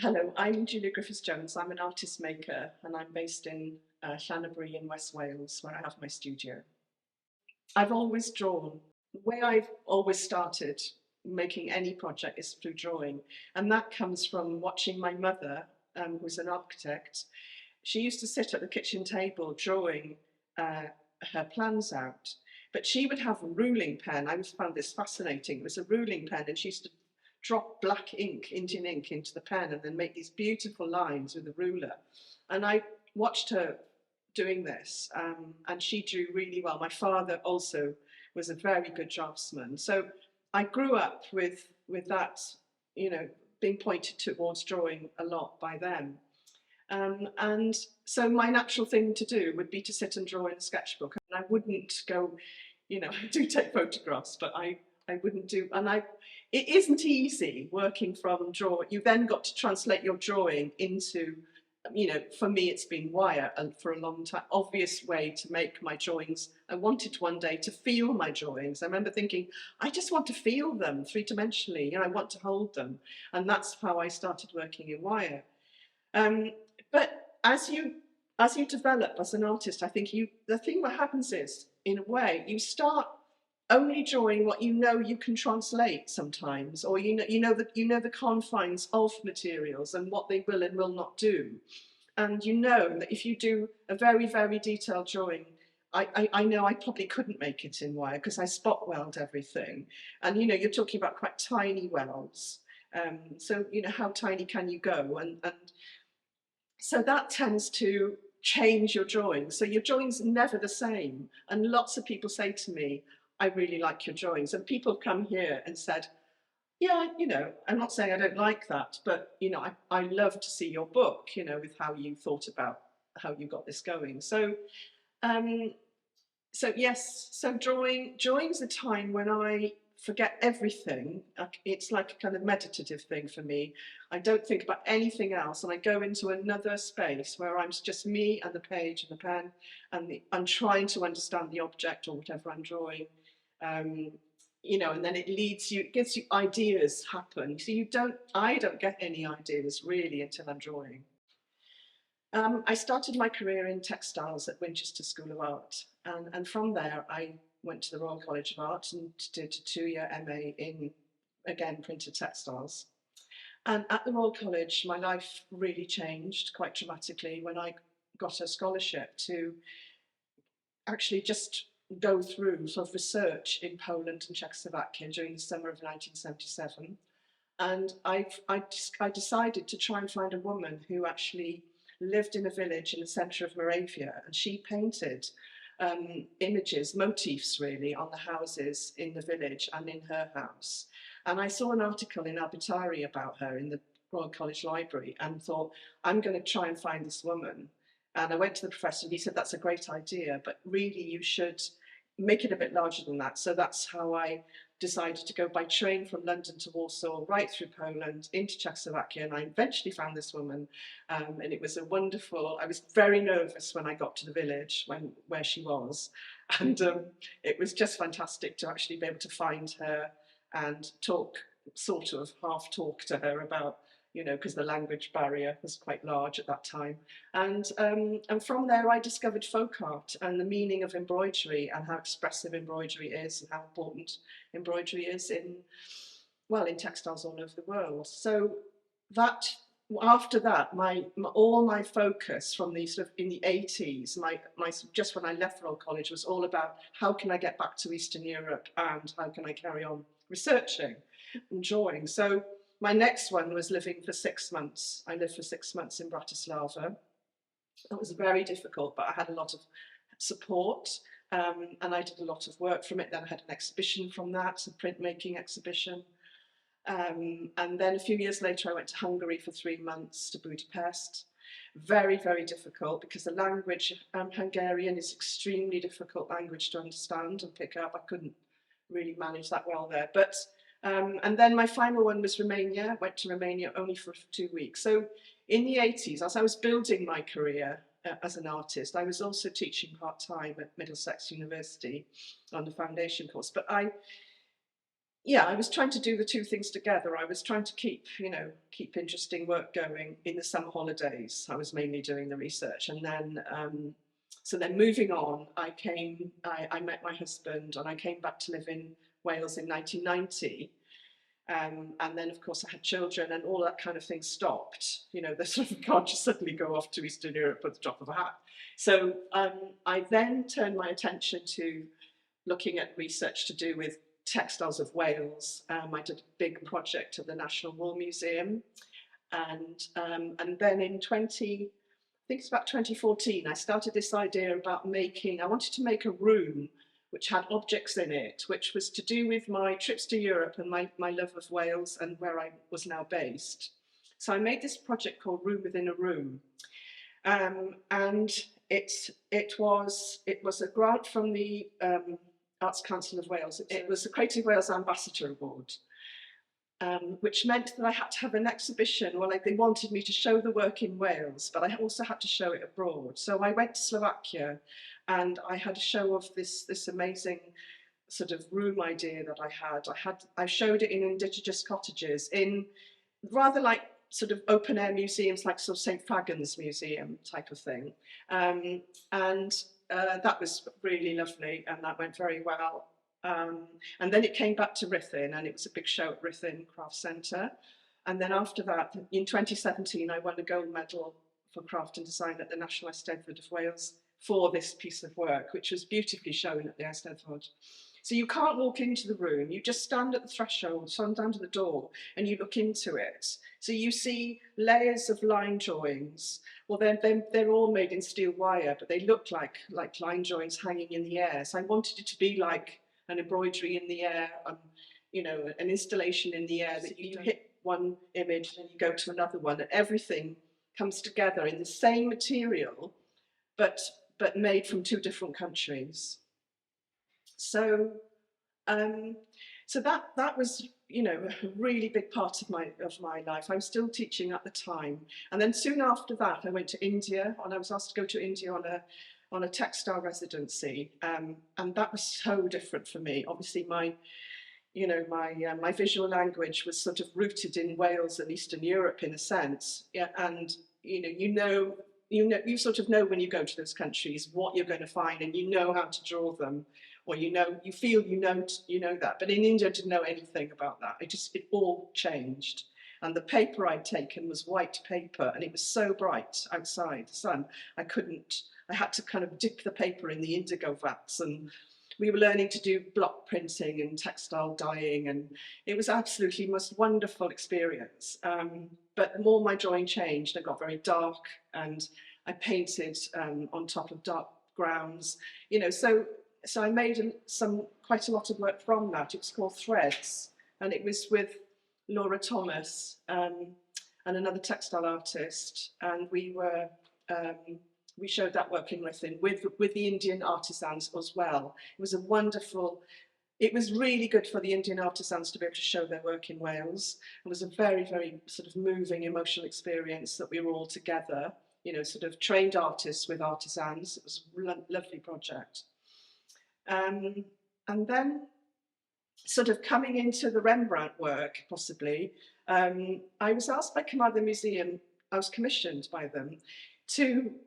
Hello, I'm Julia Griffiths-Jones. I'm an artist maker and I'm based in Llanelbri in West Wales, where I have my studio. I've always drawn. The way I've always started making any project is through drawing, and that comes from watching my mother, who's an architect. She used to sit at the kitchen table drawing uh, her plans out, but she would have a ruling pen. I always found this fascinating. It was a ruling pen, and she used to drop black ink, Indian ink, into the pen and then make these beautiful lines with a ruler. And I watched her doing this, and she drew really well. My father also was a very good draftsman. So I grew up with that, you know, being pointed towards drawing a lot by them. And so my natural thing to do would be to sit and draw in a sketchbook. And I wouldn't go, you know, I do take photographs, but I wouldn't do, and it isn't easy working from draw. You then got to translate your drawing into, you know, for me it's been wire for a long time, obvious way to make my drawings. I wanted one day to feel my drawings. I remember thinking, I just want to feel them three-dimensionally, you know, I want to hold them. And that's how I started working in wire. Um, but as you develop as an artist, I think the thing that happens is, in a way, you start only drawing what you know you can translate sometimes, or you know the confines of materials and what they will and will not do. And you know that if you do a very, very detailed drawing, I know I probably couldn't make it in wire because I spot weld everything. And you know, you're talking about quite tiny welds. So, you know, how tiny can you go? And so that tends to change your drawings. So your drawings are never the same. And lots of people say to me, I really like your drawings. And people have come here and said, yeah, you know, I'm not saying I don't like that, but, you know, I love to see your book, you know, with how you thought about how you got this going. Um, so yes, so drawing's a time when I forget everything. It's like a kind of meditative thing for me. I don't think about anything else, and I go into another space where I'm just me and the page and the pen, and I'm trying to understand the object or whatever I'm drawing. Um, you know, and then it leads you, it gives you ideas happen. So I don't get any ideas really until I'm drawing. I started my career in textiles at Winchester School of Art, and from there I went to the Royal College of Art and did a 2-year MA in, again, printed textiles. And at the Royal College, my life really changed quite dramatically when I got a scholarship to actually just go through sort of research in Poland and Czechoslovakia during the summer of 1977. And I decided to try and find a woman who actually lived in a village in the centre of Moravia, and she painted images, motifs really, on the houses in the village and in her house. And I saw an article in Abitari about her in the Royal College Library and thought, I'm going to try and find this woman. And I went to the professor and he said, that's a great idea, but really you should make it a bit larger than that. So that's how I decided to go by train from London to Warsaw, right through Poland into Czechoslovakia, and I eventually found this woman, and it was a wonderful. I was very nervous when I got to the village where she was, and it was just fantastic to actually be able to find her and talk, sort of half talk to her about, you know, because the language barrier was quite large at that time. And from there, I discovered folk art and the meaning of embroidery and how expressive embroidery is and how important embroidery is in, well, in textiles all over the world. So that after that, all my focus from the sort of in the 80s, my just when I left Royal College was all about how can I get back to Eastern Europe and how can I carry on researching and drawing. So my next one was living for 6 months. I lived for 6 months in Bratislava. It was very difficult, but I had a lot of support, and I did a lot of work from it. Then I had an exhibition from that, a printmaking exhibition. And then a few years later, I went to Hungary for 3 months, to Budapest. Very, very difficult because the language, Hungarian, is extremely difficult language to understand and pick up. I couldn't really manage that well there. But and then my final one was Romania. I went to Romania only for 2 weeks. So in the 80s, as I was building my career as an artist, I was also teaching part-time at Middlesex University on the foundation course. But yeah, I was trying to do the two things together. I was trying to keep, keep interesting work going in the summer holidays. I was mainly doing the research, and then so then moving on, I met my husband, and I came back to live in Wales in 1990. And then, of course, I had children, and all that kind of thing stopped. They sort of can't just suddenly go off to Eastern Europe at the drop of a hat. So I then turned my attention to looking at research to do with textiles of Wales. I did a big project at the National Wool Museum, and then in 20, I think it's about 2014, I started this idea about I wanted to make a room which had objects in it, which was to do with my trips to Europe and my love of Wales and where I was now based. So I made this project called Room Within a Room. And it was a grant from the Arts Council of Wales. It was the Creative Wales Ambassador Award, which meant that I had to have an exhibition. Well, they wanted me to show the work in Wales, but I also had to show it abroad. So I went to Slovakia, and I had a show of this amazing sort of room idea that I had. I showed it in indigenous cottages, in rather like sort of open air museums, like sort of St. Fagan's Museum type of thing. And that was really lovely, and that went very well. And then it came back to Ruthin, and it was a big show at Ruthin Craft Centre. And then after that, in 2017, I won a gold medal for craft and design at the National Eisteddfod of Wales for this piece of work, which was beautifully shown at the Eisteddfod. So you can't walk into the room, you just stand at the threshold, stand down to the door, and you look into it. So you see layers of line drawings. Well, they're all made in steel wire, but they look like line drawings hanging in the air. So I wanted it to be like an embroidery in the air, an installation in the air, that you hit one image and then you go to another one, and everything comes together in the same material, but made from two different countries. So that was, a really big part of my life. I was still teaching at the time, and then soon after that, I went to India, and I was asked to go to India on a textile residency, and that was so different for me. Obviously, my visual language was sort of rooted in Wales and Eastern Europe in a sense, yeah, and you sort of know when you go to those countries what you're going to find, and you know how to draw them, or you feel you know that. But in India, I didn't know anything about that. It all changed. And the paper I'd taken was white paper, and it was so bright outside the sun. I had to kind of dip the paper in the indigo vats, and we were learning to do block printing and textile dyeing, and it was absolutely the most wonderful experience. But the more my drawing changed, I got very dark, and I painted on top of dark grounds, so I made quite a lot of work from that. It was called Threads, and it was with Laura Thomas and another textile artist, and we showed that work in Ruthin with the Indian artisans as well. It was really good for the Indian artisans to be able to show their work in Wales. It was a very, very sort of moving, emotional experience that we were all together, sort of trained artists with artisans. It was a lovely project. And then sort of coming into the Rembrandt work, possibly, I was asked by Carmarthen Museum, I was commissioned by them,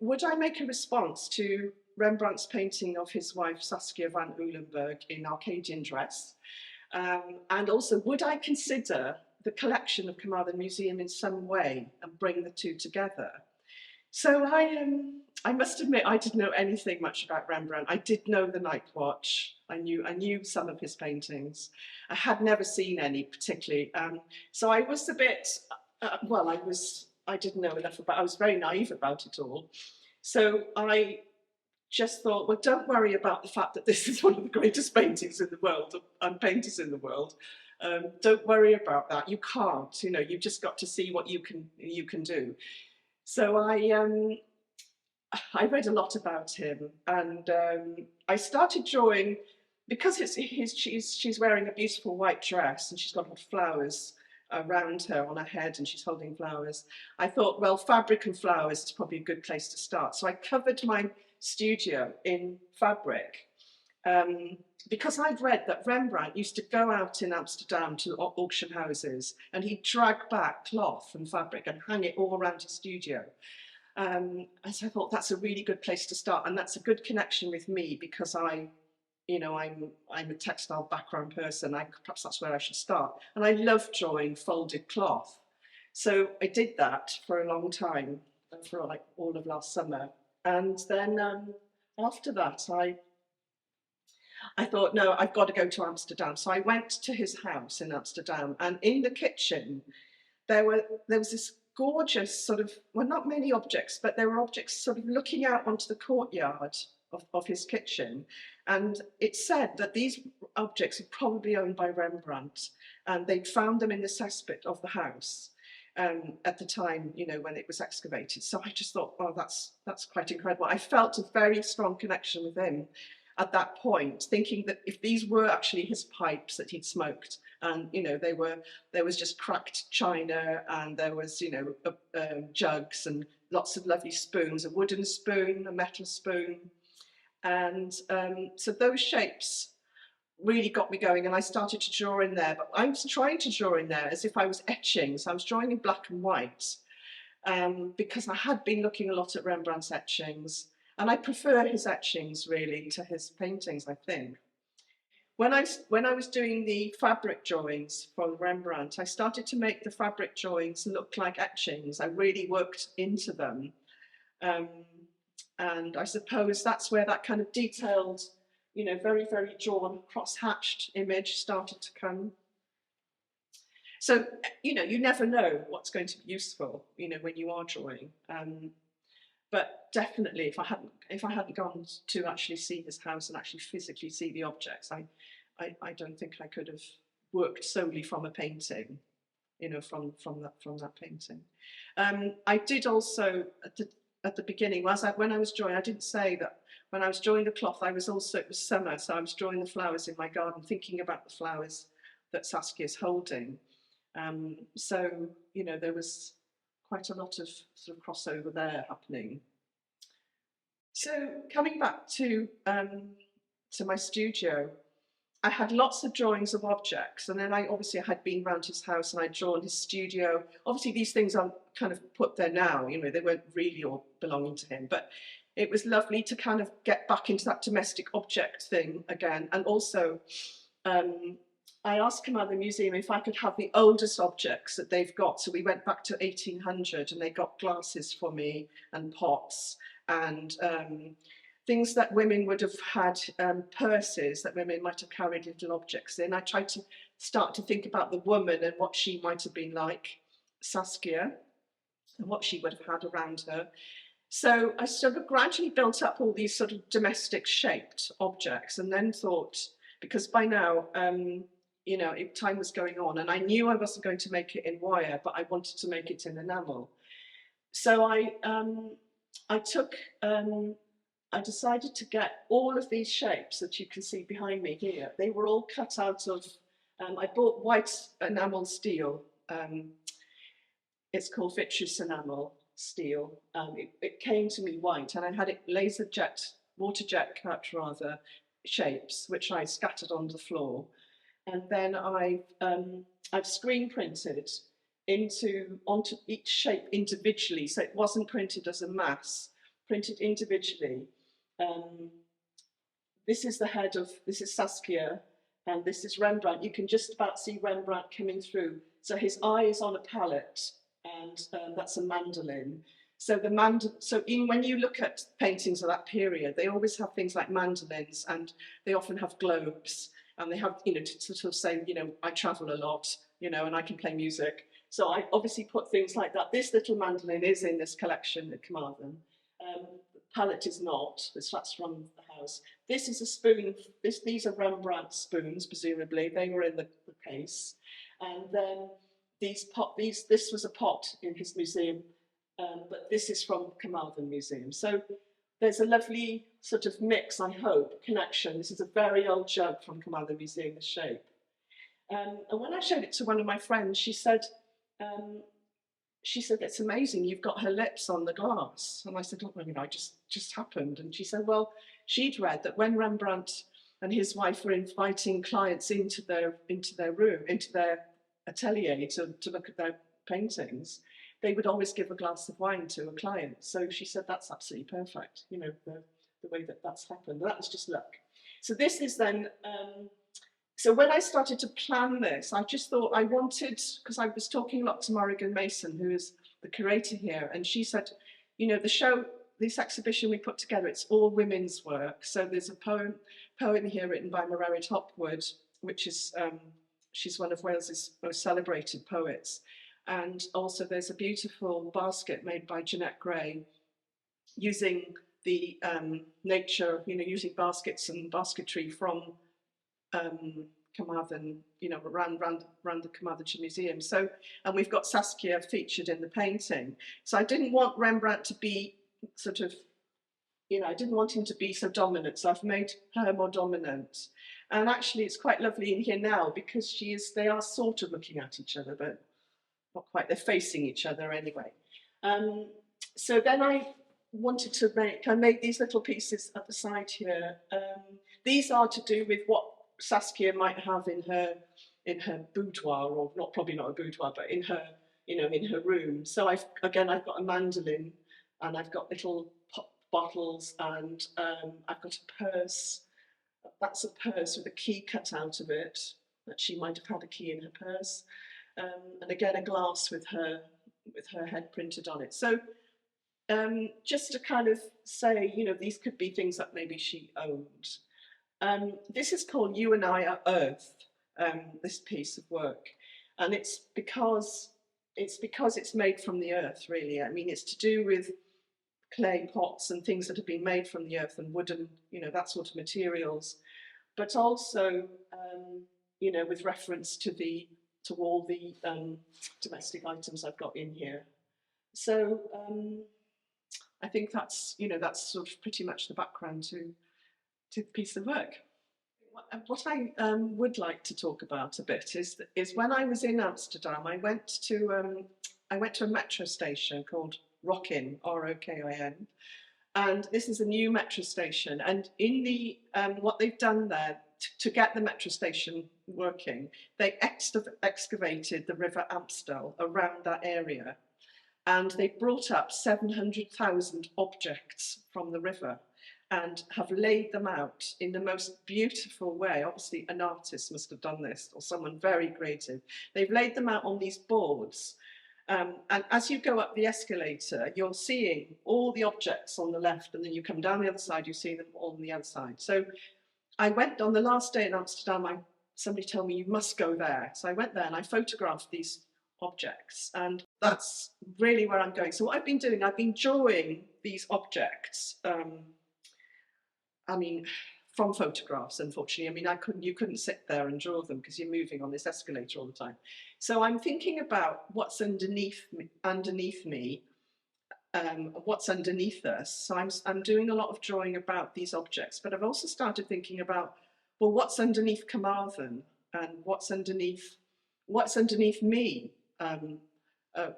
would I make a response to Rembrandt's painting of his wife Saskia van Uylenburg in Arcadian dress, and also would I consider the collection of Carmarthen Museum in some way and bring the two together. So I must admit, I didn't know anything much about Rembrandt. I did know the Night Watch. I knew some of his paintings. I had never seen any particularly. So I was a bit, I didn't know enough about, I was very naive about it all. So I just thought, well, don't worry about the fact that this is one of the greatest paintings in the world and painters in the world. Don't worry about that. You can't, you've just got to see what you can do. So I read a lot about him, and I started drawing, because she's wearing a beautiful white dress and she's got a lot of flowers around her on her head, and she's holding flowers. I thought, well, fabric and flowers is probably a good place to start. So I covered my studio in fabric, because I'd read that Rembrandt used to go out in Amsterdam to auction houses and he'd drag back cloth and fabric and hang it all around his studio. And so I thought that's a really good place to start, and that's a good connection with me because I'm a textile background person. Perhaps that's where I should start. And I love drawing folded cloth, so I did that for a long time, for like all of last summer. And then after that, I thought, no, I've got to go to Amsterdam. So I went to his house in Amsterdam, and in the kitchen there was this gorgeous sort of, well, not many objects, but there were objects sort of looking out onto the courtyard of his kitchen. And it said that these objects were probably owned by Rembrandt, and they'd found them in the cesspit of the house at the time, when it was excavated. So I just thought, oh, that's quite incredible. I felt a very strong connection with him at that point, thinking that if these were actually his pipes that he'd smoked, and there was just cracked china, and there was jugs and lots of lovely spoons, a wooden spoon, a metal spoon, and so those shapes really got me going, and I started to draw in there. But I was trying to draw in there as if I was etching, so I was drawing in black and white, because I had been looking a lot at Rembrandt's etchings, and I prefer his etchings really to his paintings, I think. When I was doing the fabric drawings for Rembrandt, I started to make the fabric drawings look like etchings. I really worked into them. And I suppose that's where that kind of detailed, very, very drawn, cross-hatched image started to come. So, you never know what's going to be useful, when you are drawing. But definitely, if I hadn't gone to actually see his house and actually physically see the objects, I don't think I could have worked solely from a painting, from that painting. I did also at the beginning, when I was drawing, I didn't say that when I was drawing the cloth, it was summer, so I was drawing the flowers in my garden, thinking about the flowers that Saskia's holding. So there was quite a lot of sort of crossover there happening. So coming back to my studio, I had lots of drawings of objects, and then I had been around his house and I'd drawn his studio. Obviously these things are kind of put there now, they weren't really all belonging to him, but it was lovely to kind of get back into that domestic object thing again. And also I asked Carmarthen Museum if I could have the oldest objects that they've got. So we went back to 1800 and they got glasses for me and pots and things that women would have had, purses that women might have carried little objects in. I tried to start to think about the woman and what she might have been like, Saskia, and what she would have had around her. So I sort of gradually built up all these sort of domestic shaped objects, and then thought, because by now, time was going on and I knew I wasn't going to make it in wire, but I wanted to make it in enamel. So I decided to get all of these shapes that you can see behind me here. They were all cut out of, I bought white enamel steel. It's called vitreous enamel steel. It came to me white, and I had it water jet cut rather, shapes, which I scattered on the floor. And then I've screen printed onto each shape individually, so it wasn't printed as a mass, printed individually. This is this is Saskia, and this is Rembrandt. You can just about see Rembrandt coming through. So his eye is on a palette, and that's a mandolin. So when you look at paintings of that period, they always have things like mandolins, and they often have globes, and they have, to sort of say, I travel a lot, and I can play music. So I obviously put things like that. This little mandolin is in this collection at Carmarthen. The palette is not. That's from the house. This is a spoon. These are Rembrandt spoons, presumably. They were in the case. And then this was a pot in his museum, but this is from Carmarthen Museum. So there's a lovely sort of mix, I hope, connection. This is a very old jug from Carmarthen Museum, this shape. And when I showed it to one of my friends, she said, it's amazing, you've got her lips on the glass. And I said, oh, just happened. And she said, well, she'd read that when Rembrandt and his wife were inviting clients into their room, into their atelier to look at their paintings, they would always give a glass of wine to a client. So she said that's absolutely perfect, you know, the way that that's happened. That was just luck. So this is then, so when I started to plan this, I just thought I wanted, because I was talking a lot to Morrigan Mason, who is the curator here, and she said, you know, the show, this exhibition we put together, it's all women's work. So there's a poem here written by Mererid Hopwood, which is, she's one of Wales's most celebrated poets. And also there's a beautiful basket made by Jeanette Gray using the nature, you know, using baskets and basketry from Carmarthen, you know, around the Carmarthenshire Museum. So, and we've got Saskia featured in the painting. So I didn't want Rembrandt to be sort of, you know, I didn't want him to be so dominant. So I've made her more dominant. And actually it's quite lovely in here now because they are sort of looking at each other, but not quite, they're facing each other anyway. So then I wanted to I made these little pieces at the side here. These are to do with what Saskia might have in her boudoir, or probably not a boudoir, but in her, you know, in her room. So I've got a mandolin, and I've got little pop bottles, and I've got a purse. That's a purse with a key cut out of it, that she might have had a key in her purse. And again, a glass with her head printed on it. So just to kind of say, you know, these could be things that maybe she owned. This is called You and I Are Earth, this piece of work. And it's because it's made from the earth, really. I mean, it's to do with clay pots and things that have been made from the earth, and wooden, you know, that sort of materials. But also, you know, with reference to all the domestic items I've got in here. So I think that's, you know, that's sort of pretty much the background to the piece of work. What I would like to talk about a bit is when I was in Amsterdam, I went to a metro station called Rokin, Rokin, and this is a new metro station. And in the what they've done there to get the metro station working, they excavated the River Amstel around that area, and they brought up 700,000 objects from the river and have laid them out in the most beautiful way. Obviously an artist must have done this, or someone very creative. They've laid them out on these boards, and as you go up the escalator, you're seeing all the objects on the left, and then you come down the other side, you see them all on the other side. So I went on the last day in Amsterdam, somebody told me you must go there. So I went there and I photographed these objects, and that's really where I'm going. So what I've been doing, I've been drawing these objects, I mean, from photographs, unfortunately. I mean, you couldn't sit there and draw them because you're moving on this escalator all the time. So I'm thinking about what's underneath me, what's underneath us. So I'm doing a lot of drawing about these objects, but I've also started thinking about, well, what's underneath Carmarthen, and what's underneath me?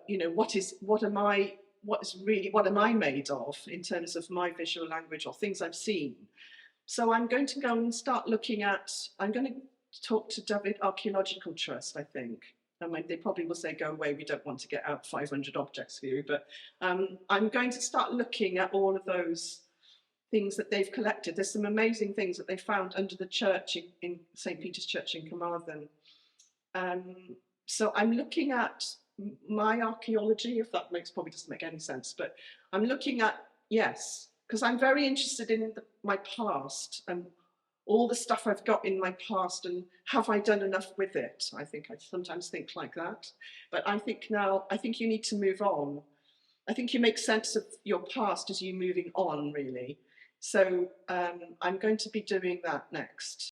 You know, what am I made of in terms of my visual language or things I've seen? So I'm going to go and start looking at, I'm going to talk to David Archaeological Trust, I think. I mean, they probably will say, go away, we don't want to get out 500 objects for you, but I'm going to start looking at all of those things that they've collected. There's some amazing things that they found under the church in St. Peter's Church in Carmarthen. So I'm looking at my archaeology, if that probably doesn't make any sense, but I'm looking at, yes, because I'm very interested in my past and all the stuff I've got in my past, and have I done enough with it? I think I sometimes think like that, but I think you need to move on. I think you make sense of your past as you're moving on, really. So I'm going to be doing that next.